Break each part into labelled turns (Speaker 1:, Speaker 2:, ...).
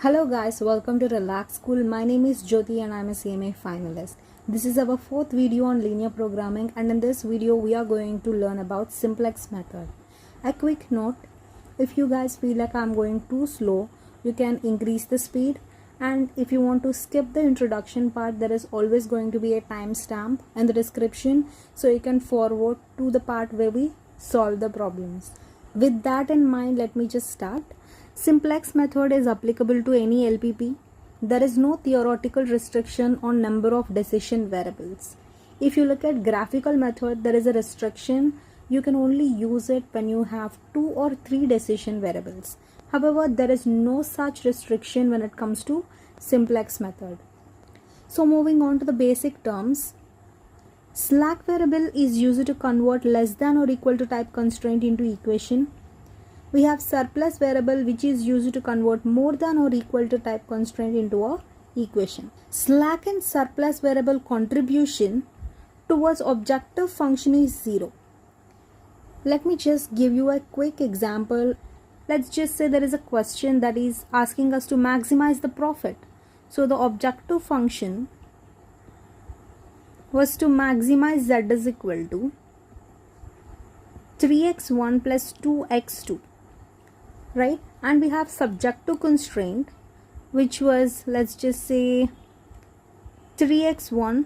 Speaker 1: Hello guys, welcome to Relax School. My name is Jyoti and I am a CMA finalist. This is our fourth video on linear programming, and in this video we are going to learn about Simplex method. A quick note, if you guys feel like I am going too slow, you can increase the speed, and if you want to skip the introduction part, there is always going to be a timestamp in the description, so you can forward to the part where we solve the problems. With that in mind, let me just start. Simplex method is applicable to any LPP. There is no theoretical restriction on number of decision variables. If you look at graphical method, there is a restriction. You can only use it when you have 2 or 3 decision variables. However, there is no such restriction when it comes to Simplex method. So moving on to the basic terms. Slack variable is used to convert less than or equal to type constraint into equation. We have surplus variable which is used to convert more than or equal to type constraint into a equation. Slack and surplus variable contribution towards objective function is 0. Let me just give you a quick example. Let's just say there is a question that is asking us to maximize the profit. So the objective function was to maximize z is equal to 3x1 plus 2x2. Right, and we have subjective constraint which was, let's just say, 3x1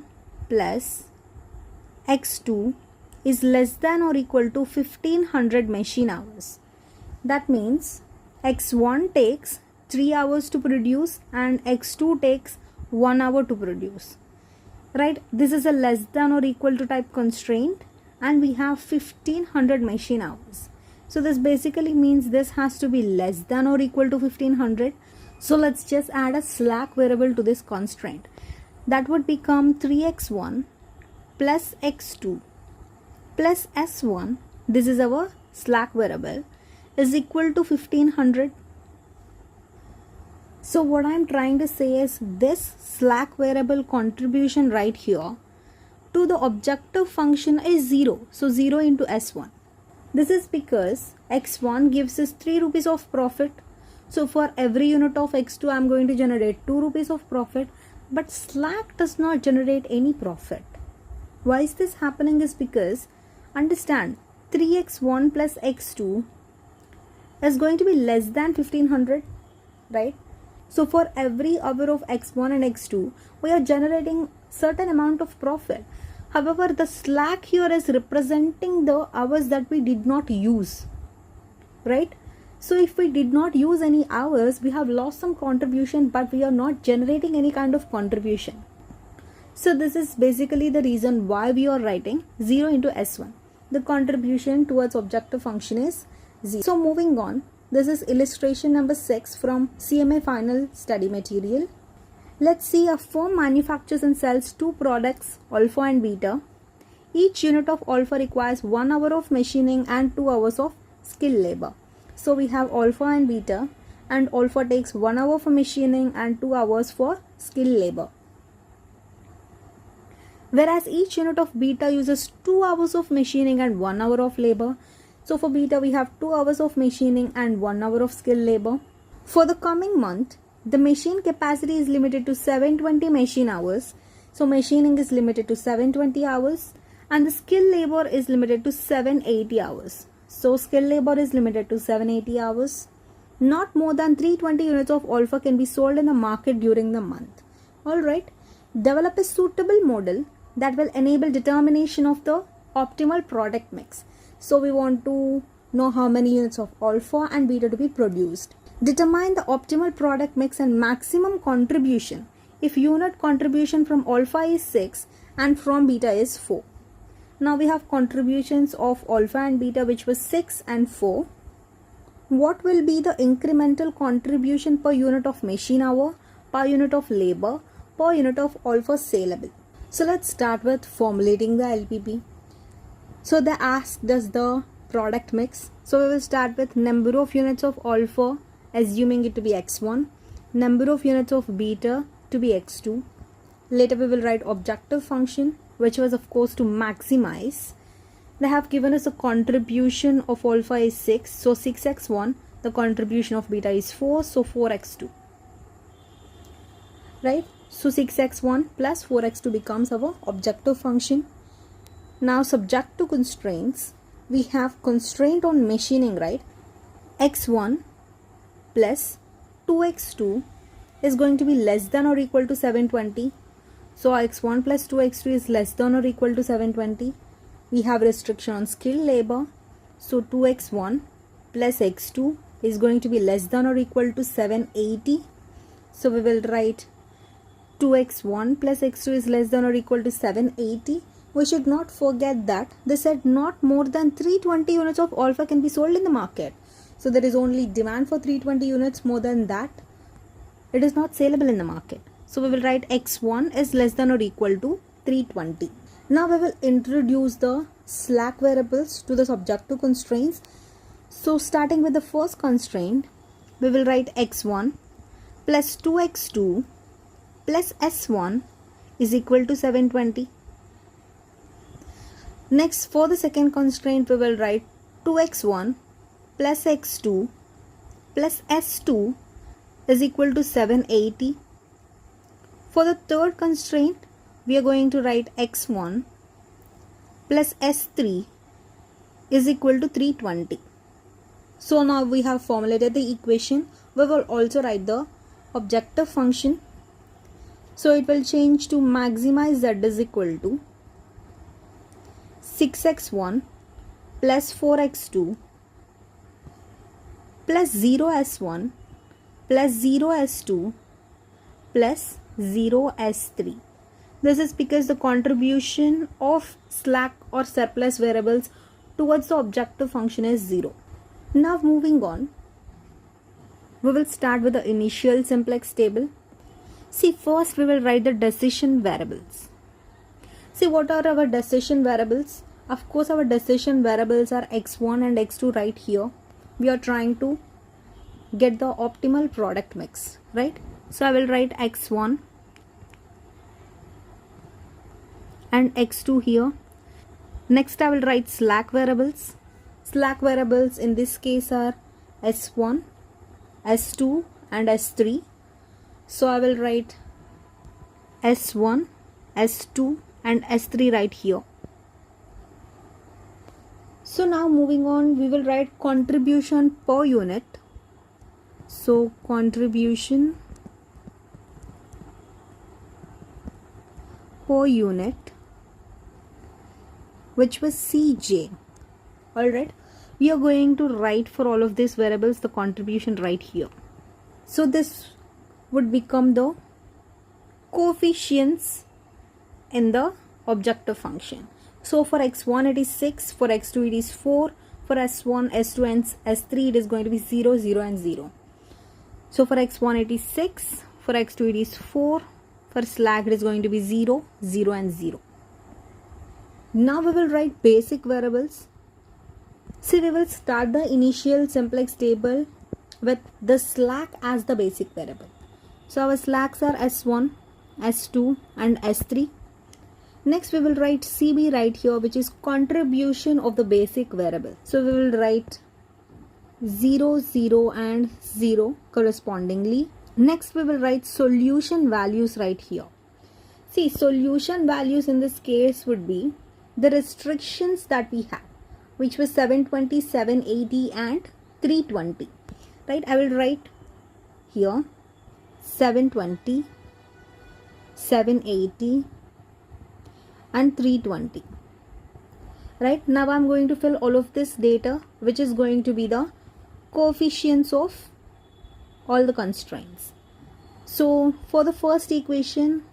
Speaker 1: plus x2 is less than or equal to 1500 machine hours. That means x1 takes 3 hours to produce and x2 takes 1 hour to produce. Right, this is a less than or equal to type constraint, and we have 1500 machine hours. So this basically means this has to be less than or equal to 1500. So let's just add a slack variable to this constraint. That would become 3x1 plus x2 plus s1. This is our slack variable, is equal to 1500. So what I'm trying to say is this slack variable contribution right here to the objective function is 0. So 0 into s1. This is because x1 gives us 3 rupees of profit. So for every unit of x2, I am going to generate 2 rupees of profit. But slack does not generate any profit. Why is this happening is because, understand, 3x1 plus x2 is going to be less than 1500, right? So for every hour of x1 and x2, we are generating certain amount of profit. However, the slack here is representing the hours that we did not use, right? So if we did not use any hours, we have lost some contribution, but we are not generating any kind of contribution. So this is basically the reason why we are writing 0 into S1. The contribution towards objective function is 0. So moving on, this is illustration number 6 from CMA Final Study material. Let's see, a firm manufactures and sells 2 products, alpha and beta. Each unit of alpha requires 1 hour of machining and 2 hours of skilled labor. So we have alpha and beta, and alpha takes 1 hour for machining and 2 hours for skilled labor. Whereas each unit of beta uses 2 hours of machining and 1 hour of labor. So for beta we have 2 hours of machining and 1 hour of skilled labor. For the coming month, the machine capacity is limited to 720 machine hours. So machining is limited to 720 hours and the skilled labor is limited to 780 hours. So skilled labor is limited to 780 hours. Not more than 320 units of alpha can be sold in the market during the month. Alright, develop a suitable model that will enable determination of the optimal product mix. So we want to know how many units of alpha and beta to be produced. Determine the optimal product mix and maximum contribution if unit contribution from alpha is 6 and from beta is 4. Now we have contributions of alpha and beta which was 6 and 4. What will be the incremental contribution per unit of machine hour, per unit of labor, per unit of alpha saleable? So let's start with formulating the LPP. So they asked us the product mix. So we will start with number of units of alpha, assuming it to be x1, number of units of beta to be x2. Later we will write objective function, which was of course to maximize. They have given us a contribution of alpha is 6, so 6x1. The contribution of beta is 4, so 4x2. right? So 6x1 plus 4x2 becomes our objective function. Now subject to constraints, we have constraint on machining, right? x1 plus 2x2 is going to be less than or equal to 720. So x1 plus 2x2 is less than or equal to 720. We have restriction on skilled labor. So 2x1 plus x2 is going to be less than or equal to 780. So we will write 2x1 plus x2 is less than or equal to 780. We should not forget that they said not more than 320 units of alpha can be sold in the market. So there is only demand for 320 units. More than that, it is not saleable in the market. So we will write x1 is less than or equal to 320. Now we will introduce the slack variables to the subjective constraints. So starting with the first constraint, we will write x1 plus 2x2 plus s1 is equal to 720. Next, for the second constraint, we will write 2x1 plus x2 plus s2 is equal to 780. For the third constraint, we are going to write x1 plus s3 is equal to 320. So now we have formulated the equation. We will also write the objective function. So it will change to maximize z is equal to 6x1 plus 4x2 plus 0s1 plus 0s2 plus 0s3. This is because the contribution of slack or surplus variables towards the objective function is 0. Now moving on, we will start with the initial simplex table. See, first we will write the decision variables. See, what are our decision variables? Of course, our decision variables are x1 and x2 right here. We are trying to get the optimal product mix, right? So I will write x1 and x2 here. Next I will write slack variables. Slack variables in this case are s1, s2 and s3. So I will write s1, s2 and s3 right here. So now moving on, we will write contribution per unit. So contribution per unit, which was Cj. Alright, we are going to write for all of these variables the contribution right here. So this would become the coefficients in the objective function. So for x1 it is 6, for x2 it is 4, for s1, s2 and s3 it is going to be 0, 0 and 0. So for x1 it is 6, for x2 it is 4, for slack it is going to be 0, 0 and 0. Now we will write basic variables. See, we will start the initial simplex table with the slack as the basic variable. So our slacks are s1, s2 and s3. Next we will write CB right here, which is contribution of the basic variable. So we will write 0, 0 and 0 correspondingly. Next we will write solution values right here. See, solution values in this case would be the restrictions that we have, which was 720, 780 and 320. Right, I will write here 720, 780 and 320. Right, now I'm going to fill all of this data, which is going to be the coefficients of all the constraints. So for the first equation,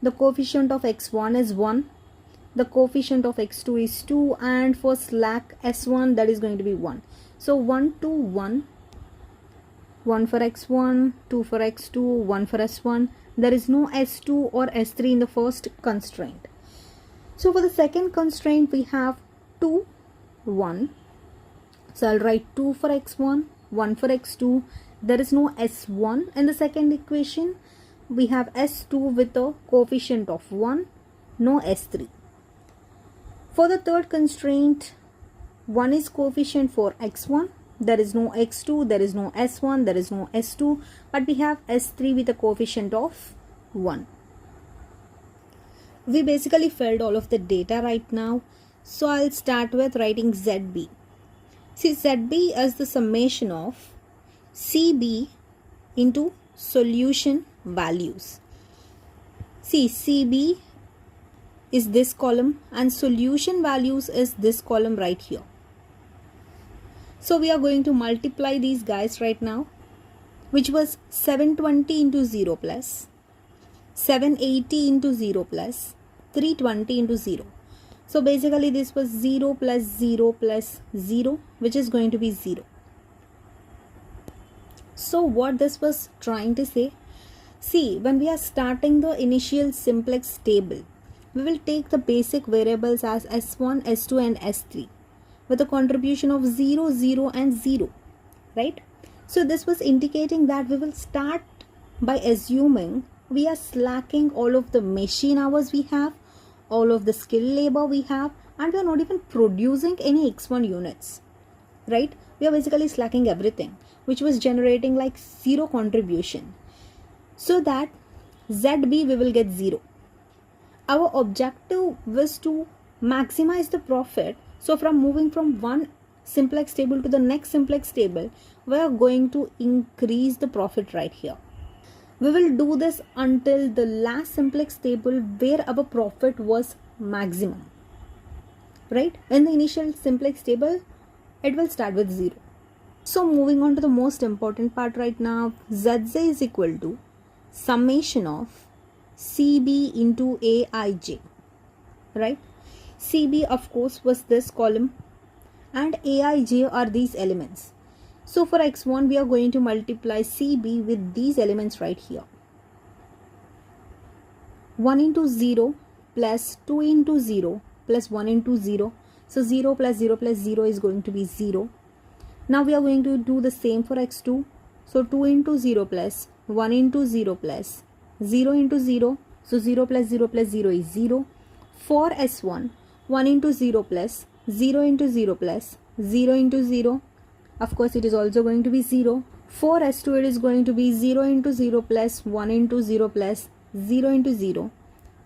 Speaker 1: the coefficient of x1 is 1, the coefficient of x2 is 2, and for slack s1 that is going to be 1. So 1, 2, 1, 1 for x1, 2 for x2, 1 for s1. There is no s2 or s3 in the first constraint. So for the second constraint we have 2, 1. So I'll write 2 for x1, 1 for x2. There is no s1 in the second equation. We have s2 with a coefficient of 1, no s3. For the third constraint, 1 is coefficient for x1. There is no x2, there is no s1, there is no s2, but we have s3 with a coefficient of 1. We basically filled all of the data right now. So I'll start with writing ZB. See, ZB is the summation of CB into solution values. See, CB is this column and solution values is this column right here. So we are going to multiply these guys right now, which was 720 into 0 plus 780 into 0 plus 320 into 0. So basically this was 0 plus 0 plus 0, which is going to be 0. So what this was trying to say, see, when we are starting the initial simplex table, we will take the basic variables as S1, S2 and S3 with a contribution of 0, 0 and 0, right? So this was indicating that we will start by assuming we are slacking all of the machine hours we have, all of the skill labor we have, and we are not even producing any X1 units, right? We are basically slacking everything, which was generating like 0 contribution. So that ZB we will get 0. Our objective was to maximize the profit. So from moving from one simplex table to the next simplex table, we are going to increase the profit right here. We will do this until the last simplex table where our profit was maximum, right? In the initial simplex table, it will start with 0. So moving on to the most important part right now, ZZ is equal to summation of CB into AIJ, right? CB of course was this column and AIJ are these elements. So for X1 we are going to multiply CB with these elements right here. 1 into 0 plus 2 into 0 plus 1 into 0. So 0 plus 0 plus 0 is going to be 0. Now we are going to do the same for X2. So 2 into 0 plus 1 into 0 plus 0 into 0. So 0 plus 0 plus 0 is 0. For S1, 1 into 0 plus 0 into 0 plus 0 into 0. Of course, it is also going to be 0. For S2, it is going to be 0 into 0 plus 1 into 0 plus 0 into 0.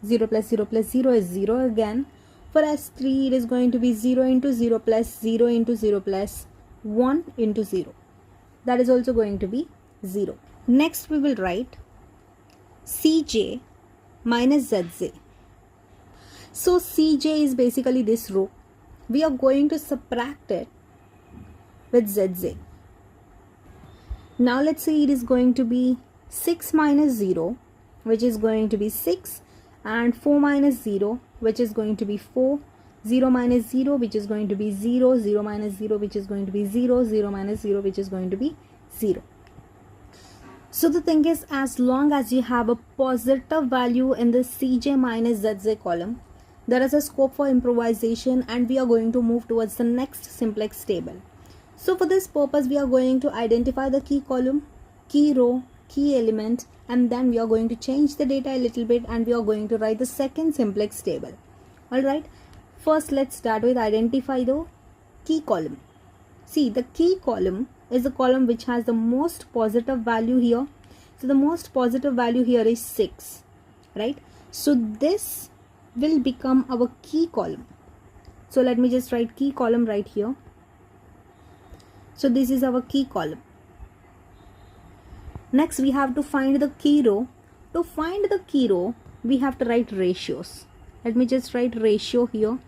Speaker 1: 0 plus 0 plus 0 is 0 again. For S3, it is going to be 0 into 0 plus 0 into 0 plus 1 into 0. That is also going to be 0. Next, we will write CJ minus ZZ. So CJ is basically this row. We are going to subtract it with ZZ. Now let's say it is going to be 6 minus 0, which is going to be 6, and 4 minus 0, which is going to be 4, 0 minus 0, which is going to be 0, 0 minus 0, which is going to be 0, 0 minus 0, which is going to be 0. So the thing is, as long as you have a positive value in the CJ minus ZZ column, there is a scope for improvisation and we are going to move towards the next simplex table. So for this purpose, we are going to identify the key column, key row, key element, and then we are going to change the data a little bit and we are going to write the second simplex table. Alright, first let's start with identify the key column. See, the key column is the column which has the most positive value here. So the most positive value here is 6, right? So this will become our key column. So let me just write key column right here. So this is our key column. Next we have to find the key row. To find the key row, we have to write ratios. Let me just write ratio here.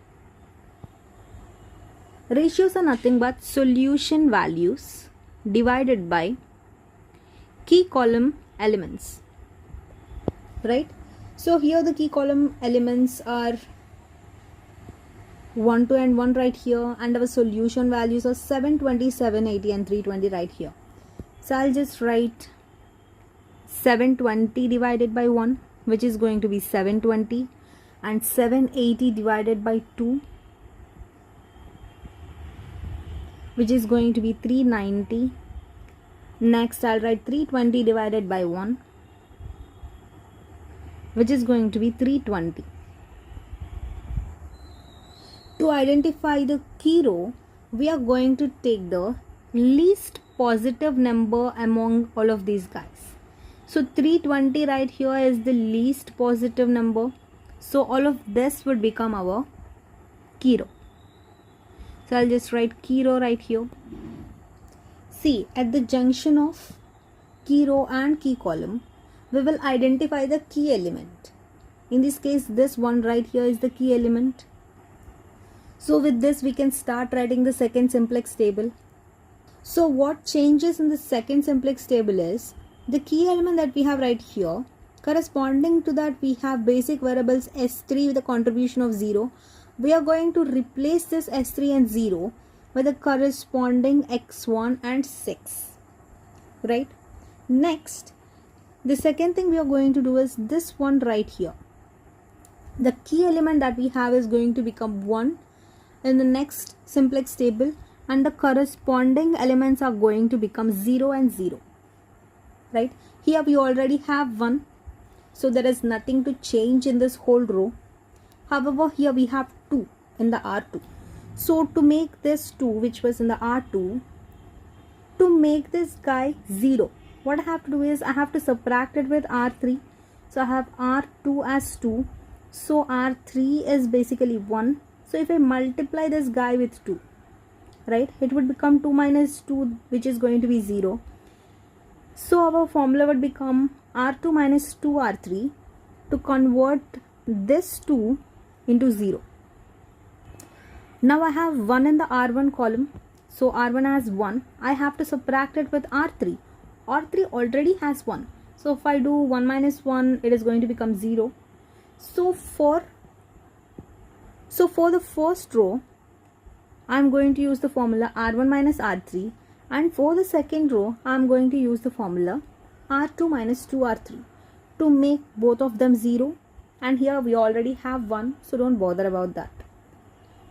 Speaker 1: Ratios are nothing but solution values divided by key column elements, right? So here the key column elements are 1, 2 and 1 right here, and our solution values are 720, 780 and 320 right here. So I'll just write 720 divided by 1, which is going to be 720, and 780 divided by 2, which is going to be 390. Next I'll write 320 divided by 1, which is going to be 320. To identify the key row, we are going to take the least positive number among all of these guys. So 320 right here is the least positive number. So all of this would become our key row. So I'll just write key row right here. See, at the junction of key row and key column, we will identify the key element. In this case, this one right here is the key element. So with this, we can start writing the second simplex table. So what changes in the second simplex table is the key element that we have right here. Corresponding to that, we have basic variables S3 with a contribution of 0. We are going to replace this S3 and 0 with the corresponding X1 and 6. Right? Next, the second thing we are going to do is this one right here. The key element that we have is going to become 1 in the next simplex table, and the corresponding elements are going to become 0 and 0. Right? Here we already have 1. So there is nothing to change in this whole row. However, here we have 2 in the R2. So to make this 2, which was in the R2, to make this guy 0, what I have to do is I have to subtract it with R3. So I have R2 as 2. So R3 is basically 1. So if I multiply this guy with 2, right, it would become 2 minus 2, which is going to be 0. So our formula would become R2 minus 2R3 to convert this 2 into 0. Now I have 1 in the R1 column. So R1 has 1. I have to subtract it with R3. R3 already has 1. So if I do 1 minus 1, it is going to become 0. So for the first row, I am going to use the formula R1 minus R3. And for the second row, I am going to use the formula R2 minus 2R3 to make both of them 0. And here we already have 1, so don't bother about that.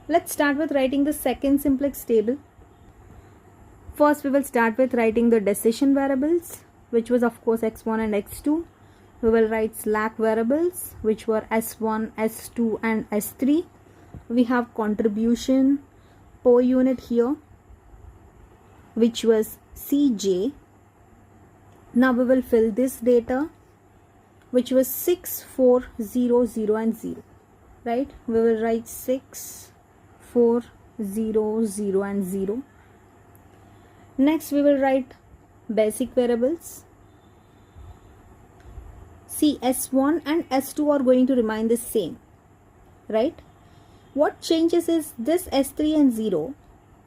Speaker 1: Let's start with writing the second simplex table. First, we will start with writing the decision variables, which was of course x1 and x2. We will write slack variables, which were s1, s2 and s3. We have contribution per unit here, which was Cj. Now we will fill this data, which was 6, 4, 0, 0 and 0. Right? We will write 6, 4, 0, 0 and 0. Next we will write basic variables. See, S1 and S2 are going to remain the same. Right? What changes is this S3 and 0,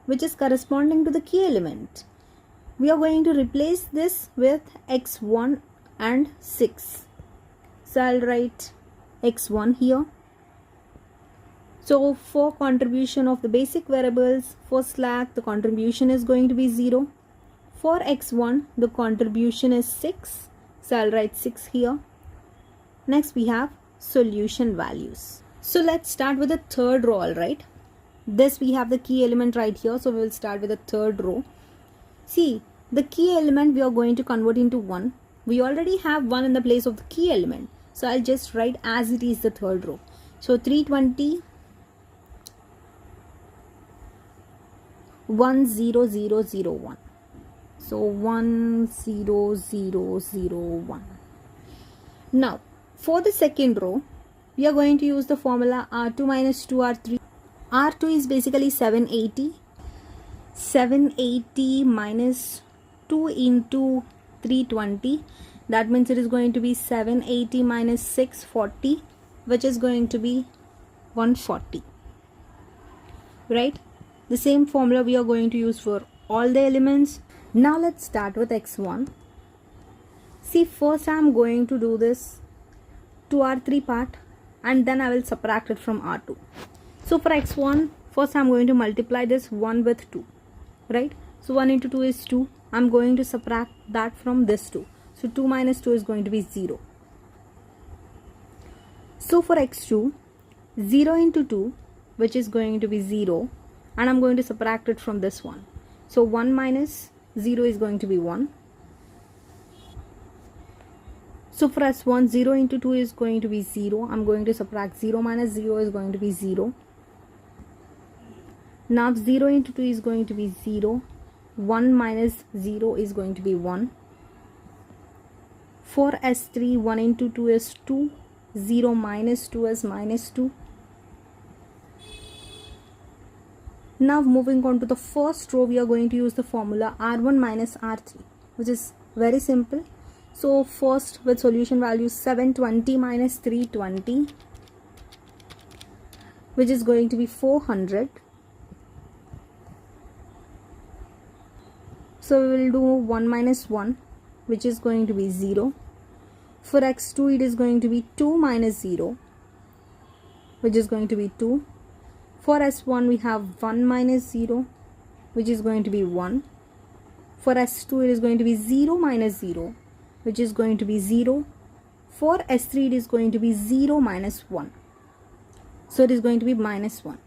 Speaker 1: which is corresponding to the key element. We are going to replace this with X1 and 6. So I'll write X1 here. So for contribution of the basic variables, for slack, the contribution is going to be 0. For X1, the contribution is 6. So I'll write 6 here. Next we have solution values. So let's start with the third row, alright. This we have the key element right here. So we will start with the third row. See, the key element we are going to convert into 1. We already have 1 in the place of the key element. So I'll just write as it is the third row. So 320, 10001. So 10001. Now for the second row, we are going to use the formula R2 minus 2R3. R2 is basically 780. 780 minus 2 into 320. That means it is going to be 780 minus 640, which is going to be 140. Right? The same formula we are going to use for all the elements. Now let's start with X1. See, first I am going to do this 2R3 part, and then I will subtract it from R2. So for X1, first I am going to multiply this 1 with 2. Right? So 1 into 2 is 2. I am going to subtract that from this 2. So 2 minus 2 is going to be 0. So for X2, 0 into 2, which is going to be 0, and I'm going to subtract it from this one. So 1 minus 0 is going to be 1. So for S1, 0 into 2 is going to be 0. I'm going to subtract 0 minus 0 is going to be 0. Now 0 into 2 is going to be 0. 1 minus 0 is going to be 1. For S3, 1 into 2 is 2, 0 minus 2 is minus 2. Now moving on to the first row, we are going to use the formula R1 minus R3, which is very simple. So first, with solution value 720 minus 320, which is going to be 400. So we will do 1 minus 1, which is going to be 0. For x2, it is going to be 2 minus 0, which is going to be 2. For S1, we have 1 minus 0, which is going to be 1. For S2, it is going to be 0 minus 0, which is going to be 0. For S3, it is going to be 0 minus 1. So it is going to be minus 1.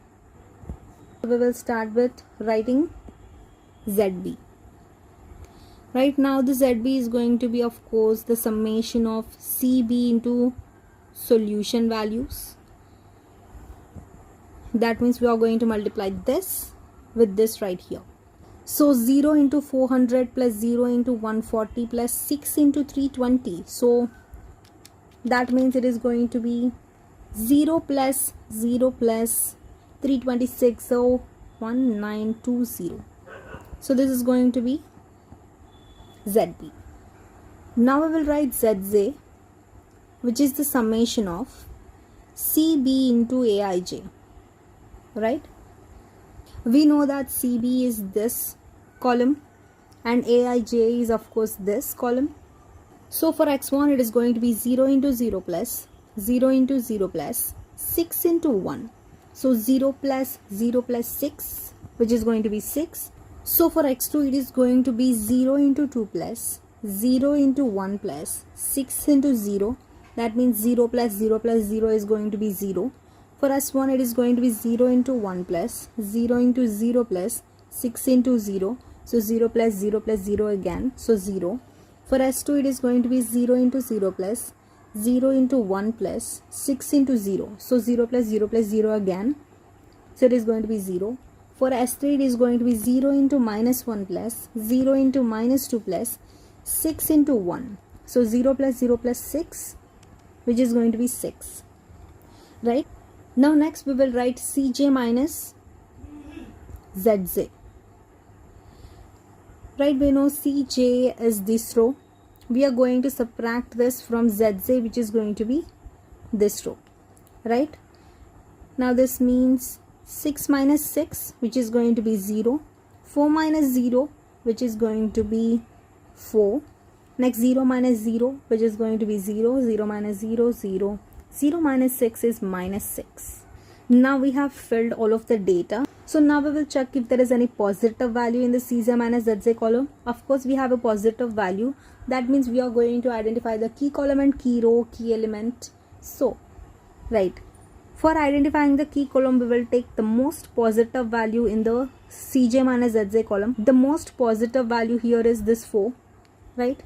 Speaker 1: So we will start with writing ZB. Right now, the ZB is going to be, of course, the summation of CB into solution values. That means we are going to multiply this with this right here. So 0 into 400 plus 0 into 140 plus 6 into 320. So that means it is going to be 0 plus 0 plus 326. So 1920. So this is going to be ZB. Now we will write ZZ, which is the summation of CB into AIJ. Right? We know that CB is this column and AIJ is of course this column. So for x1, it is going to be 0 into 0 plus 0 into 0 plus 6 into 1. So 0 plus 0 plus 6, which is going to be 6. So for x2, it is going to be 0 into 2 plus 0 into 1 plus 6 into 0. That means 0 plus 0 plus 0 is going to be 0. For S1, it is going to be 0 into 1 plus 0 into 0 plus 6 into 0. So 0 plus 0 plus 0 again. So 0. For S2, it is going to be 0 into 0 plus 0 into 1 plus 6 into 0. So 0 plus 0 plus 0 again. So it is going to be 0. For S3, it is going to be 0 into minus 1 plus 0 into minus 2 plus 6 into 1. So 0 plus 0 plus 6, which is going to be 6. Right? Now next we will write CJ minus ZZ. Right, we know CJ is this row. We are going to subtract this from ZZ, which is going to be this row. Right? Now this means 6 minus 6, which is going to be 0. 4 minus 0, which is going to be 4. Next 0 minus 0, which is going to be 0. 0 minus 0, 0. 0 minus 6 is minus 6. Now we have filled all of the data. So now we will check if there is any positive value in the CJ minus ZZ column. Of course, we have a positive value. That means we are going to identify the key column and key row, key element. So, right. For identifying the key column, we will take the most positive value in the CJ minus ZZ column. The most positive value here is this 4. Right.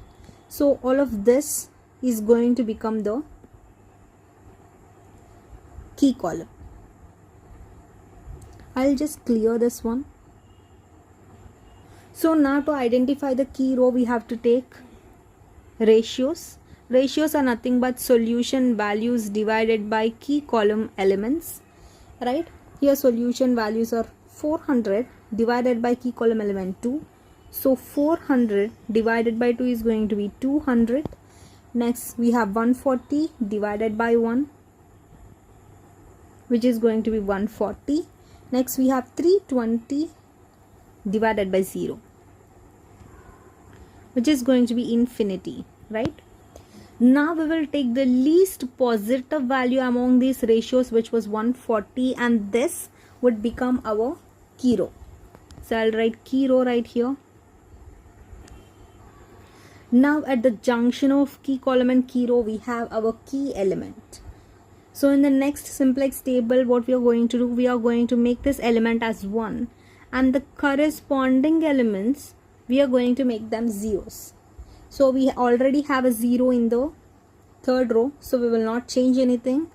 Speaker 1: So all of this is going to become the key column. I'll just clear this one. So now to identify the key row, we have to take ratios. Ratios are nothing but solution values divided by key column elements. Right? Here solution values are 400 divided by key column element 2. So 400 divided by 2 is going to be 200. Next we have 140 divided by 1, which is going to be 140. Next we have 320 divided by 0, which is going to be infinity, right? Now we will take the least positive value among these ratios, which was 140, and this would become our key row. So I'll write key row right here. Now at the junction of key column and key row, we have our key element. So in the next simplex table, what we are going to do, we are going to make this element as 1, and the corresponding elements, we are going to make them zeros. So we already have a 0 in the third row, so we will not change anything.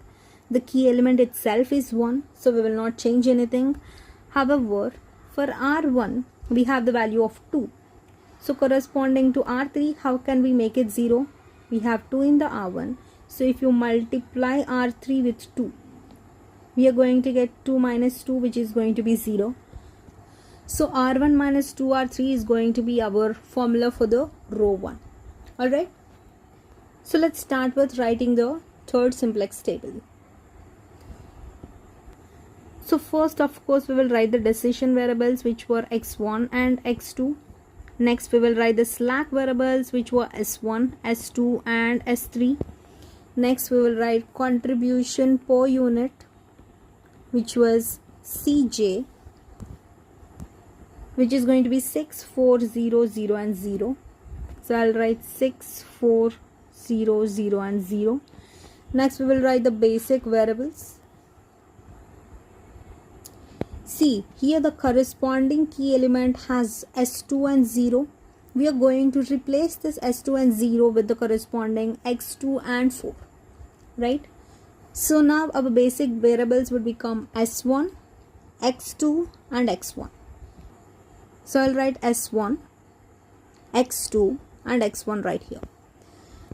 Speaker 1: The key element itself is 1, so we will not change anything. However, for R1, we have the value of 2. So corresponding to R3, how can we make it 0? we have 2 in the R1. So if you multiply R3 with 2, we are going to get 2 minus 2, which is going to be 0. So R1 minus 2R3 is going to be our formula for the row 1. Alright. So let's start with writing the third simplex table. So first, of course, we will write the decision variables, which were x1 and x2. Next, we will write the slack variables, which were s1, s2 and s3. Next, we will write contribution per unit, which was cj, which is going to be 6, 4, 0, 0 and 0. So I'll write 6, 4, 0, 0 and 0. Next, we will write the basic variables. See, here the corresponding key element has s2 and 0. We are going to replace this s2 and 0 with the corresponding x2 and 4. Right? So now our basic variables would become s1, x2 and x1. So I'll write s1, x2 and x1 right here.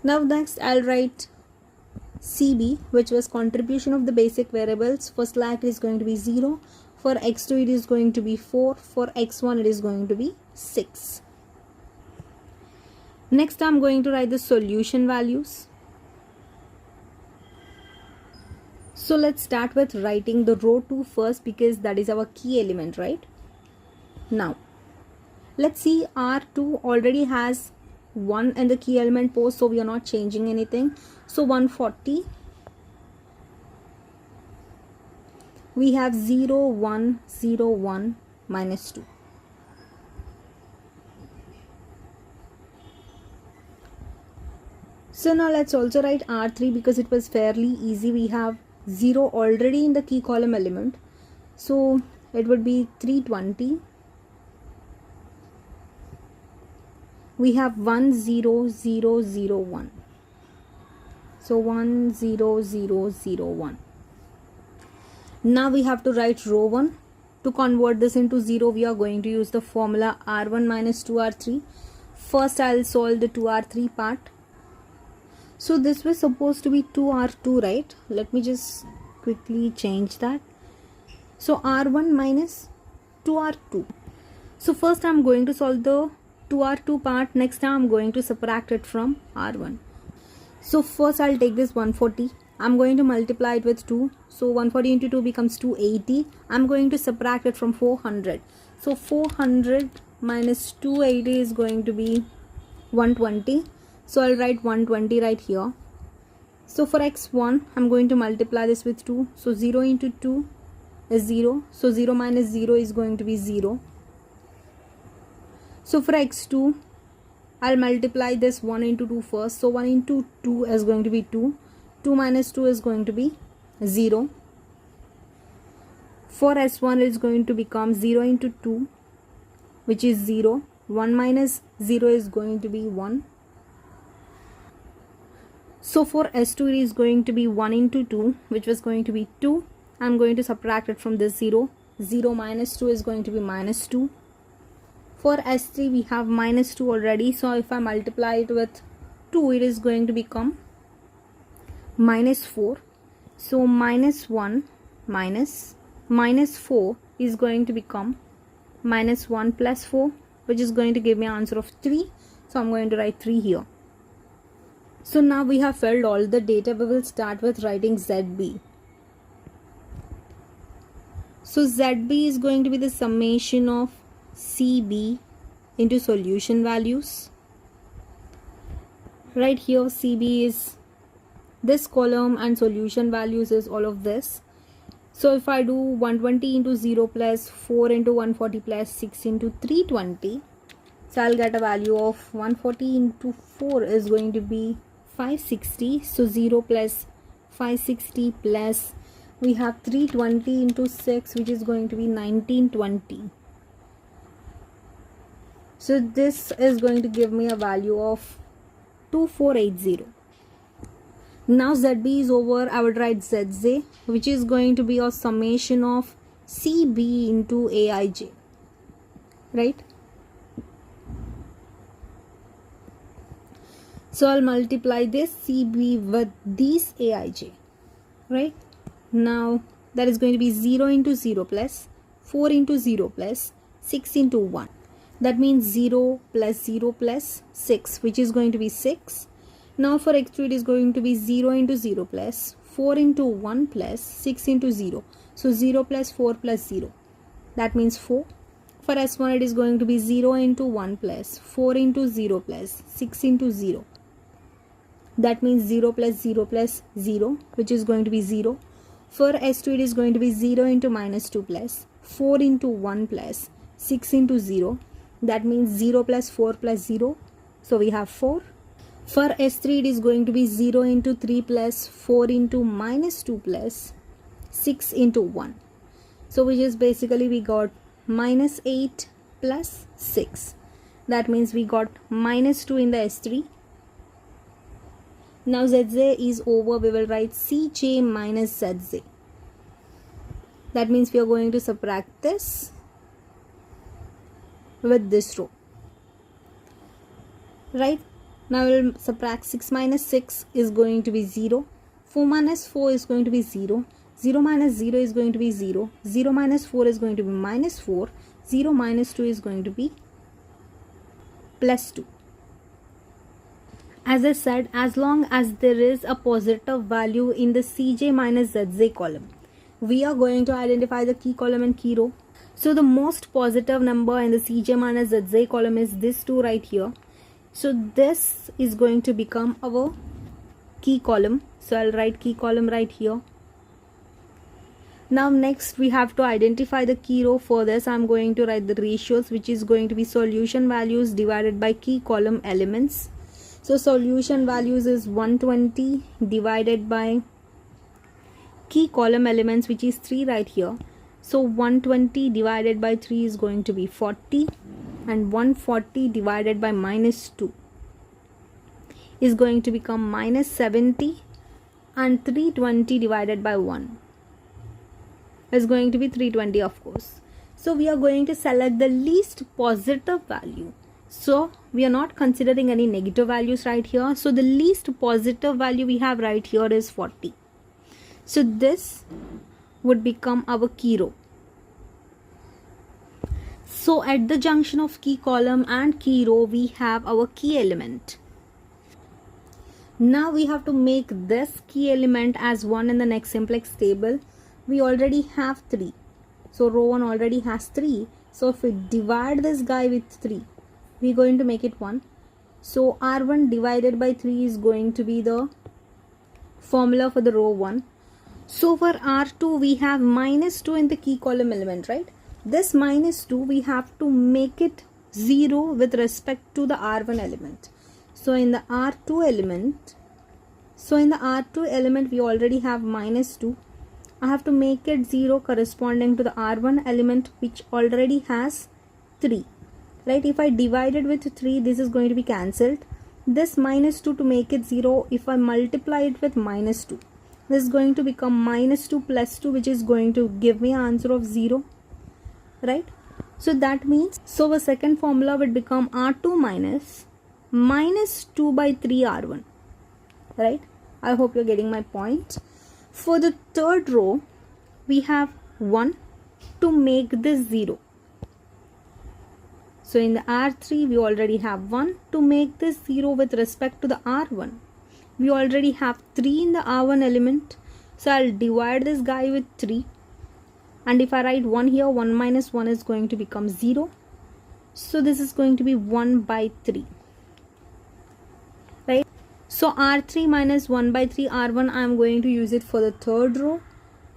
Speaker 1: Now next I'll write CB, which was contribution of the basic variables. For slack it is going to be 0. For x2 it is going to be 4. For x1 it is going to be 6. Next I'm going to write the solution values. So let's start with writing the row 2 first, because that is our key element, right? Now let's see, R2 already has 1 in the key element post, so we are not changing anything. So 140, we have 0, 1, 0, 1, minus 2. So now let's also write R3, because it was fairly easy. We have 0 already in the key column element. So it would be 320. We have 1, 0, 0, 0, 1. So 1, 0, 0, 0, 1. Now we have to write row 1. To convert this into 0, we are going to use the formula R1 minus 2R3. First, I'll solve the 2R3 part. So this was supposed to be 2R2, right? Let me just quickly change that. So R1 minus 2R2. So first I'm going to solve the 2R2 part. Next I'm going to subtract it from R1. So first I'll take this 140. I'm going to multiply it with 2. So 140 into 2 becomes 280. I'm going to subtract it from 400. So 400 minus 280 is going to be 120. So I'll write 120 right here. So for x1, I'm going to multiply this with 2. So 0 into 2 is 0. So 0 minus 0 is going to be 0. So for x2, I'll multiply this 1 into 2 first. So 1 into 2 is going to be 2. 2 minus 2 is going to be 0. For s1, it is going to become 0 into 2, which is 0. 1 minus 0 is going to be 1. So for s2, it is going to be 1 into 2, which was going to be 2. I'm going to subtract it from this 0. 0 minus 2 is going to be minus 2. For s3, we have minus 2 already. So if I multiply it with 2, it is going to become minus 4. So minus 1 minus 4 is going to become minus 1 plus 4, which is going to give me an answer of 3. So I'm going to write 3 here. So now we have filled all the data. We will start with writing ZB. So ZB is going to be the summation of CB into solution values. Right here CB is this column and solution values is all of this. So if I do 120 into 0 plus 4 into 140 plus 6 into 320, so I'll get a value of 140 into 4 is going to be 560. So 0 plus 560 plus we have 320 into 6, which is going to be 1920. So this is going to give me a value of 2480. Now ZB is over. I would write ZJ, which is going to be a summation of CB into AIJ, right? So I'll multiply this CB with these AIJ, right? Now that is going to be 0 into 0 plus 4 into 0 plus 6 into 1. That means 0 plus 6, which is going to be 6. Now for x2 it is going to be 0 into 0 plus 4 into 1 plus 6 into 0. So 0 plus 4 plus 0. That means 4. For S1 it is going to be 0 into 1 plus 4 into 0 plus 6 into 0. That means 0 plus 0, which is going to be 0. For S2 it is going to be 0 into minus 2 plus 4 into 1 plus 6 into 0. That means 0 plus 4 plus 0. So we have 4. For S3 it is going to be 0 into 3 plus 4 into minus 2 plus 6 into 1. So which is basically we got minus 8 plus 6. That means we got minus 2 in the S3. Now Zj is over. We will write Cj minus Zj. That means we are going to subtract this with this row. Right? Now we will subtract 6 minus 6 is going to be 0. 4 minus 4 is going to be 0. 0 minus 0 is going to be 0. 0 minus 4 is going to be minus 4. 0 minus 2 is going to be plus 2. As I said, as long as there is a positive value in the Cj minus Zj column, we are going to identify the key column and key row. So the most positive number in the Cj minus Zj column is this 2 right here. So this is going to become our key column. So I'll write key column right here. Now next we have to identify the key row. For this I'm going to write the ratios, which is going to be solution values divided by key column elements. So solution values is 120 divided by key column elements, which is 3 right here. So 120 divided by 3 is going to be 40, and 140 divided by minus 2 is going to become minus 70, and 320 divided by 1 is going to be 320, of course. So we are going to select the least positive value. So we are not considering any negative values right here. So the least positive value we have right here is 40. So this would become our key row. So at the junction of key column and key row, we have our key element. Now we have to make this key element as 1 in the next simplex table. We already have 3. So row 1 already has 3. So if we divide this guy with 3, we're going to make it 1. So R1 divided by 3 is going to be the formula for the row 1. So for R2 we have minus 2 in the key column element, right? This minus 2 we have to make it 0 with respect to the R1 element. So in the R2 element we already have minus 2. I have to make it 0 corresponding to the R1 element, which already has 3. Right? If I divide it with 3, this is going to be cancelled. This minus 2, to make it 0, if I multiply it with minus 2, this is going to become minus 2 plus 2, which is going to give me an answer of 0. Right? So that means, so a second formula would become R2 minus 2 by 3 R1. Right? I hope you're getting my point. For the third row, we have 1 to make this 0. So in the R3, we already have 1 to make this 0 with respect to the R1. We already have 3 in the R1 element. So I'll divide this guy with 3. And if I write 1 here, 1 minus 1 is going to become 0. So this is going to be 1 by 3. Right? So R3 minus 1 by 3 R1, I am going to use it for the third row.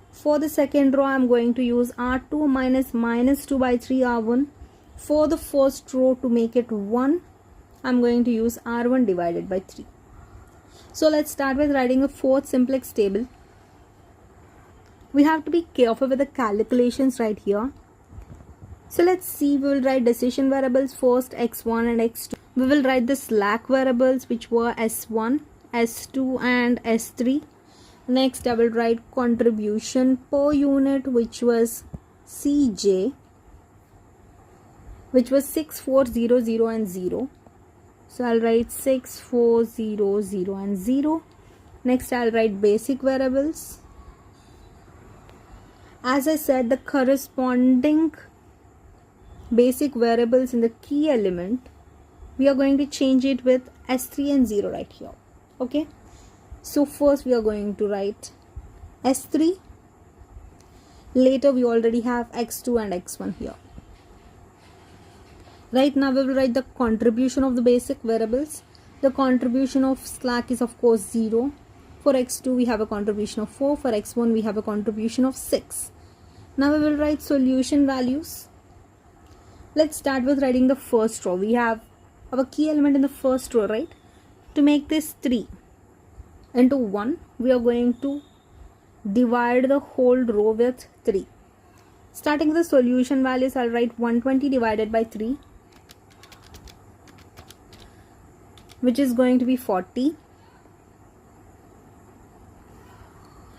Speaker 1: For the second row, I am going to use R2 minus 2 by 3 R1. For the first row, to make it 1, I am going to use R1 divided by 3. So let's start with writing a fourth simplex table. We have to be careful with the calculations right here. So let's see, we will write decision variables first, x1 and x2. We will write the slack variables, which were s1, s2 and s3. Next I will write contribution per unit, which was Cj, which was 6, 4, 0, 0 and 0. So I'll write 6, 4, 0, 0 and 0. Next I'll write basic variables. As I said, the corresponding basic variables in the key element, we are going to change it with S3 and 0 right here. Okay. So first we are going to write S3. Later we already have X2 and X1 here. Right now we will write the contribution of the basic variables. The contribution of slack is of course 0. For X2 we have a contribution of 4. For X1 we have a contribution of 6. Now we will write solution values. Let's start with writing the first row. We have our key element in the first row, right? To make this 3 into 1, we are going to divide the whole row with 3. Starting with the solution values, I'll write 120 divided by 3, which is going to be 40.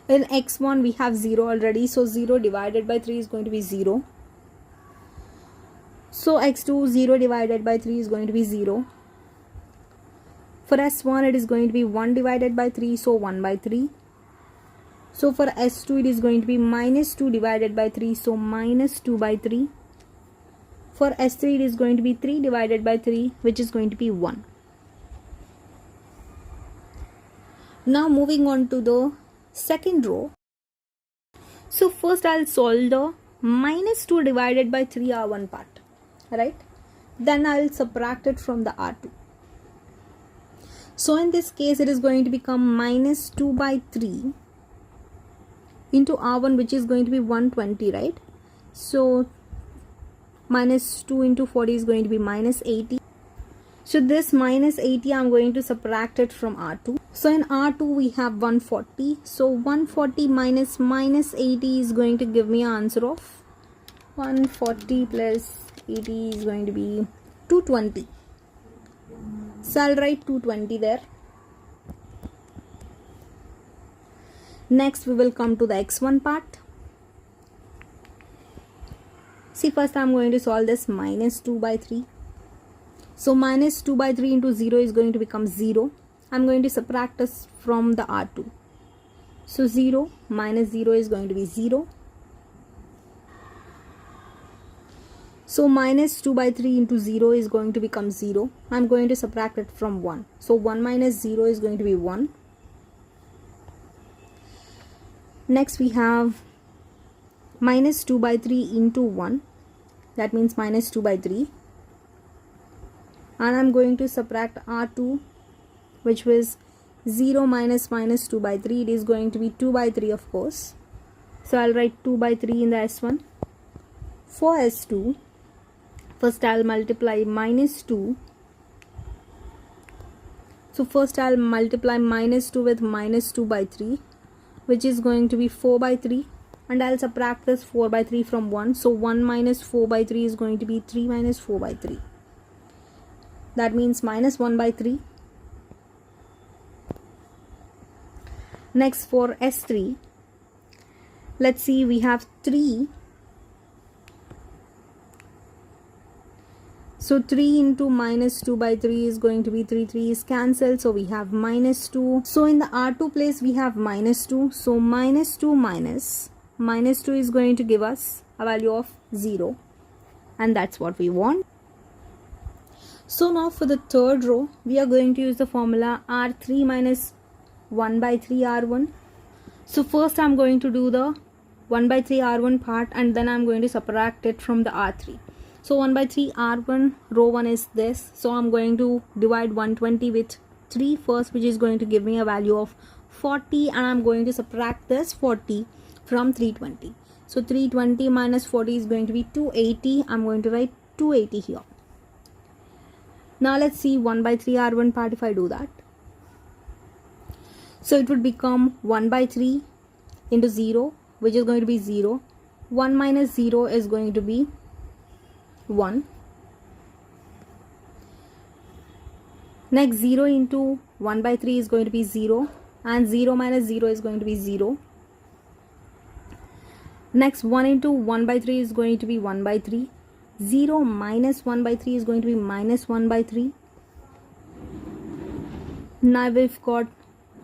Speaker 1: In X1 we have 0 already, so 0 divided by 3 is going to be 0. So X2, 0 divided by 3 is going to be 0. For S1 it is going to be 1 divided by 3, so 1 by 3. So for S2 it is going to be minus 2 divided by 3, so minus 2 by 3. For S3 it is going to be 3 divided by 3, which is going to be 1. Now moving on to the second row. So first I'll solve the minus 2 divided by 3 R1 part, right? Then I'll subtract it from the R2. So in this case it is going to become minus 2 by 3 into R1, which is going to be 120, right? So minus 2 into 40 is going to be minus 80. So this minus 80 I'm going to subtract it from R2. So in R2 we have 140. So 140 minus minus 80 is going to give me an answer of 140 plus 80 is going to be 220. So I'll write 220 there. Next we will come to the X1 part. See, first I'm going to solve this minus 2 by 3. So minus 2 by 3 into 0 is going to become 0. I'm going to subtract this from the R2. So 0 minus 0 is going to be 0. So minus 2 by 3 into 0 is going to become 0. I'm going to subtract it from 1. So 1 minus 0 is going to be 1. Next we have minus 2 by 3 into 1. That means minus 2 by 3. And I'm going to subtract R2, which was 0 minus minus 2 by 3. It is going to be 2 by 3 of course. So I'll write 2 by 3 in the S1. For S2, first I'll multiply minus 2. So first I'll multiply minus 2 with minus 2 by 3, which is going to be 4 by 3. And I'll subtract this 4 by 3 from 1. So 1 minus 4 by 3 is going to be 3 minus 4 by 3. That means minus 1 by 3. Next for S3, let's see, we have 3. So 3 into minus 2 by 3 is going to be 3. 3 is cancelled. So we have minus 2. So in the R2 place we have minus 2. So minus 2 minus 2 is going to give us a value of 0. And that's what we want. So now for the third row, we are going to use the formula R3 minus 1 by 3 R1. So first I'm going to do the 1 by 3 R1 part, and then I'm going to subtract it from the R3. So 1 by 3 R1, row 1 is this. So I'm going to divide 120 with 3 first, which is going to give me a value of 40, and I'm going to subtract this 40 from 320. So 320 minus 40 is going to be 280. I'm going to write 280 here. Now let's see 1 by 3 R1 part if I do that. So it would become 1 by 3 into 0, which is going to be 0. 1 minus 0 is going to be 1. Next 0 into 1 by 3 is going to be 0, and 0 minus 0 is going to be 0. Next 1 into 1 by 3 is going to be 1 by 3. 0 minus 1 by 3 is going to be minus 1 by 3. Now we've got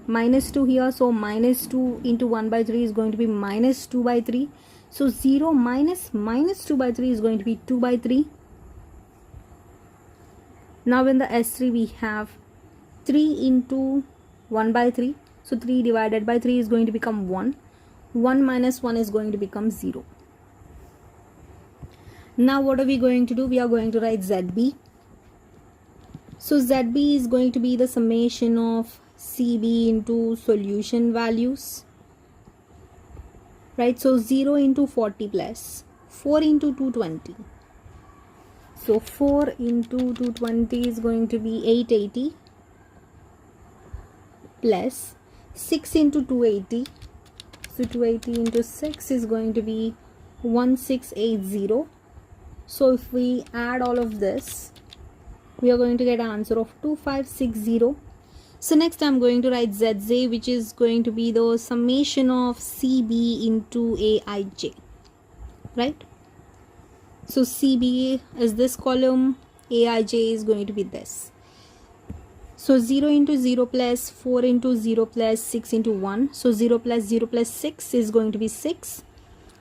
Speaker 1: minus 2 here, so minus 2 into 1 by 3 is going to be minus 2 by 3. So 0 minus minus 2 by 3 is going to be 2 by 3. Now in the S3 we have 3 into 1 by 3. So 3 divided by 3 is going to become 1. 1 minus 1 is going to become 0. Now what are we going to do? We are going to write ZB. So ZB is going to be the summation of CB into solution values. Right, so 0 into 40 plus 4 into 220. So 4 into 220 is going to be 880 plus 6 into 280. So 280 into 6 is going to be 1680. So if we add all of this, we are going to get an answer of 2560. So next I'm going to write ZZ, which is going to be the summation of CB into AIJ, right? So CB is this column, AIJ is going to be this. So 0 into 0 plus 4 into 0 plus 6 into 1. So 0 plus 6 is going to be 6.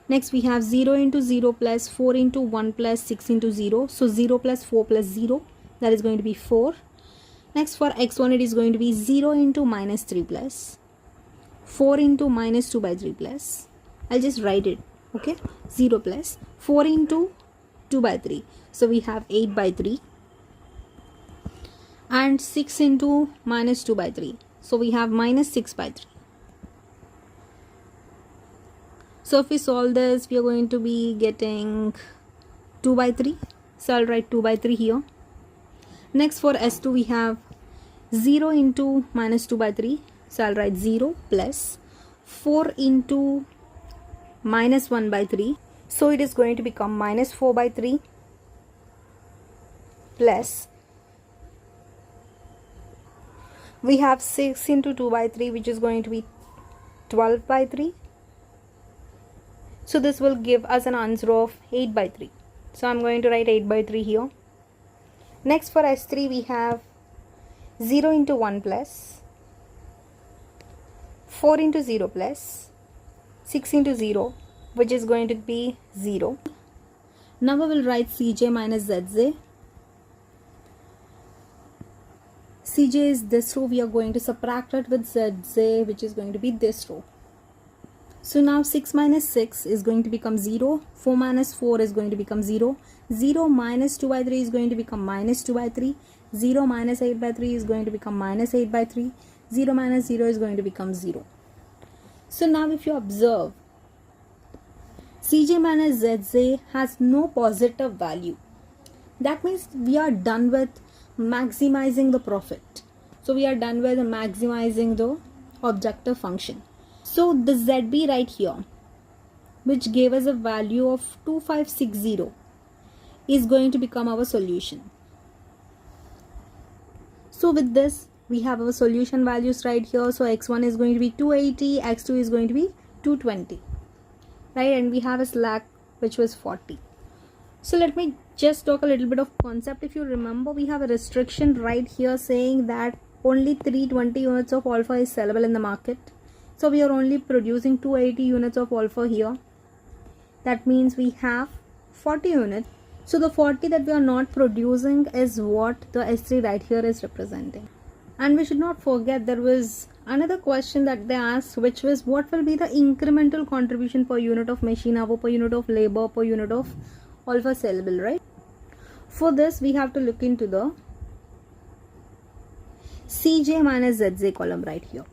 Speaker 1: Next we have 0 into 0 plus 4 into 1 plus 6 into 0. So 0 plus 4 plus 0, that is going to be 4. Next for x1 it is going to be 0 into minus 3 plus 4 into minus 2 by 3 plus, I'll just write it, okay, 0 plus 4 into 2 by 3. So we have 8 by 3 and 6 into minus 2 by 3. So we have minus 6 by 3. So if we solve this, we are going to be getting 2 by 3. So I'll write 2 by 3 here. Next for S2 we have 0 into minus 2 by 3. So I'll write 0 plus 4 into minus 1 by 3. So it is going to become minus 4 by 3 plus we have 6 into 2 by 3, which is going to be 12 by 3. So this will give us an answer of 8 by 3. So I'm going to write 8 by 3 here. Next for S3 we have 0 into 1 plus 4 into 0 plus 6 into 0, which is going to be 0. Now we will write CJ minus ZZ. CJ is this row, we are going to subtract it with ZZ, which is going to be this row. So now 6 minus 6 is going to become 0, 4 minus 4 is going to become 0, 0 minus 2 by 3 is going to become minus 2 by 3, 0 minus 8 by 3 is going to become minus 8 by 3, 0 minus 0 is going to become 0. So now if you observe, CJ minus ZZ has no positive value. That means we are done with maximizing the profit. So we are done with maximizing the objective function. So the ZB right here, which gave us a value of 2560, is going to become our solution. So with this, we have our solution values right here. So x1 is going to be 280, x2 is going to be 220, right? And we have a slack which was 40. So let me just talk a little bit of concept. If you remember, we have a restriction right here saying that only 320 units of alpha is sellable in the market. So we are only producing 280 units of alpha here. That means we have 40 units. So the 40 that we are not producing is what the S3 right here is representing. And we should not forget there was another question that they asked, which was what will be the incremental contribution per unit of machine hour, per unit of labor, per unit of alpha sellable, right? For this we have to look into the CJ minus ZZ column right here,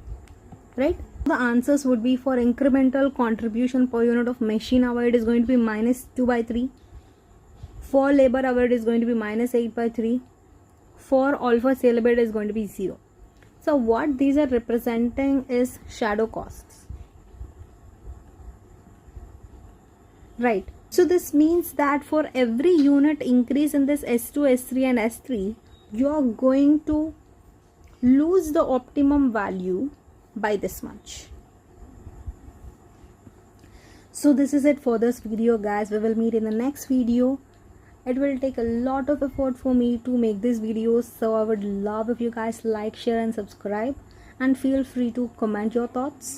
Speaker 1: right? The answers would be for incremental contribution per unit of machine hour, it is going to be minus 2 by 3. For labor hour, it is going to be minus 8 by 3. For alpha sellable, it is going to be 0. So what these are representing is shadow costs, right? So this means that for every unit increase in this S2, S3 and S3, you are going to lose the optimum value by this much. So this is it for this video, guys. We will meet in the next video. It will take a lot of effort for me to make these videos, so I would love if you guys like, share and subscribe, and feel free to comment your thoughts.